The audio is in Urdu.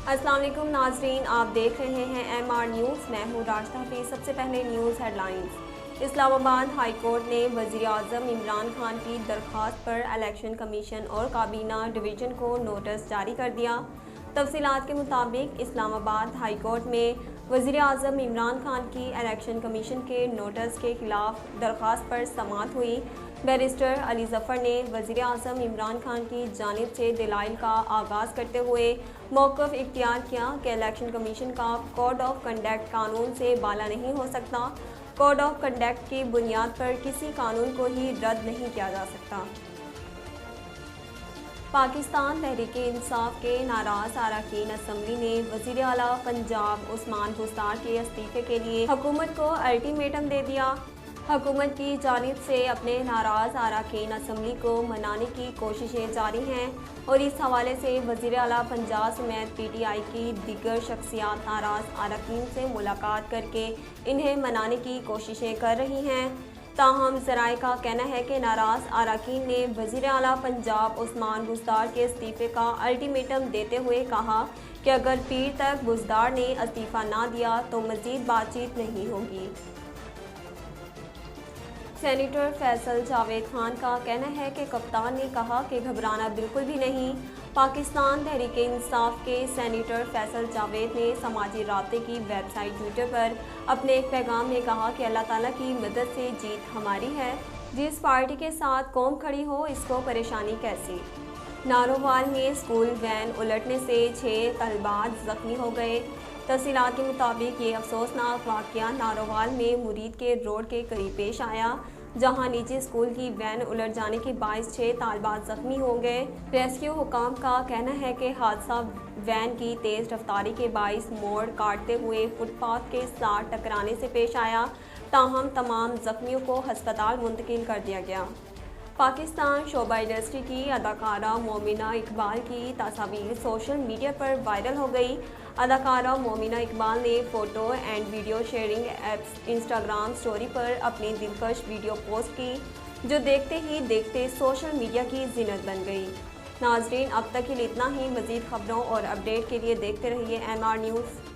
السلام علیکم ناظرین، آپ دیکھ رہے ہیں ایم آر نیوز۔ میں ہوں راشدہ حفیظ۔ سب سے پہلے نیوز ہیڈ لائنز۔ اسلام آباد ہائی کورٹ نے وزیر اعظم عمران خان کی درخواست پر الیکشن کمیشن اور کابینہ ڈویژن کو نوٹس جاری کر دیا۔ تفصیلات کے مطابق اسلام آباد ہائی کورٹ میں وزیر اعظم عمران خان کی الیکشن کمیشن کے نوٹس کے خلاف درخواست پر سماعت ہوئی۔ بیرسٹر علی ظفر نے وزیر اعظم عمران خان کی جانب سے دلائل کا آغاز کرتے ہوئے موقف اختیار کیا کہ الیکشن کمیشن کا کوڈ آف کنڈکٹ قانون سے بالا نہیں ہو سکتا۔ کوڈ آف کنڈکٹ کی بنیاد پر کسی قانون کو ہی رد نہیں کیا جا سکتا۔ پاکستان تحریک انصاف کے ناراض اراکین اسمبلی نے وزیر اعلیٰ پنجاب عثمان بزدار کے استعفے کے لیے حکومت کو الٹیمیٹم دے دیا۔ حکومت کی جانب سے اپنے ناراض اراکین اسمبلی کو منانے کی کوششیں جاری ہیں اور اس حوالے سے وزیر اعلیٰ پنجاب سمیت پی ٹی آئی کی دیگر شخصیات ناراض اراکین سے ملاقات کر کے انہیں منانے کی کوششیں کر رہی ہیں۔ تاہم ذرائع کا کہنا ہے کہ ناراض اراکین نے وزیر اعلیٰ پنجاب عثمان بزدار کے استعفے کا الٹیمیٹم دیتے ہوئے کہا کہ اگر پیر تک بزدار نے استعفیٰ نہ دیا تو مزید بات چیت نہیں ہوگی۔ سینیٹر فیصل جاوید خان کا کہنا ہے کہ کپتان نے کہا کہ گھبرانا بالکل بھی نہیں۔ پاکستان تحریک انصاف کے سینیٹر فیصل جاوید نے سماجی رابطے کی ویب سائٹ ٹویٹر پر اپنے ایک پیغام میں کہا کہ اللہ تعالیٰ کی مدد سے جیت ہماری ہے۔ جس پارٹی کے ساتھ قوم کھڑی ہو اس کو پریشانی کیسی۔ نارووال میں اسکول وین الٹنے سے 6 طالبات زخمی ہو گئے۔ تفصیلات کے مطابق یہ افسوسناک واقعہ نارووال میں مرید کے روڈ کے قریب پیش آیا، جہاں نجی اسکول کی وین الٹ جانے کے باعث 6 طالبات زخمی ہو گئے۔ ریسکیو حکام کا کہنا ہے کہ حادثہ وین کی تیز رفتاری کے باعث موڑ کاٹتے ہوئے فٹ پاتھ کے ساتھ ٹکرانے سے پیش آیا، تاہم تمام زخمیوں کو ہسپتال منتقل کر دیا گیا۔ پاکستان شعبہ انڈسٹری کی اداکارہ مومنہ اقبال کی تصاویر سوشل میڈیا پر وائرل ہو گئی۔ اداکارہ مومنہ اقبال نے photo and video sharing apps Instagram story پر اپنی دلکش ویڈیو پوسٹ کی، جو دیکھتے ہی دیکھتے سوشل میڈیا کی زینت بن گئی۔ ناظرین، اب تک کے لیے اتنا ہی۔ مزید خبروں اور اپڈیٹ کے لیے دیکھتے رہیے ایم آر نیوز۔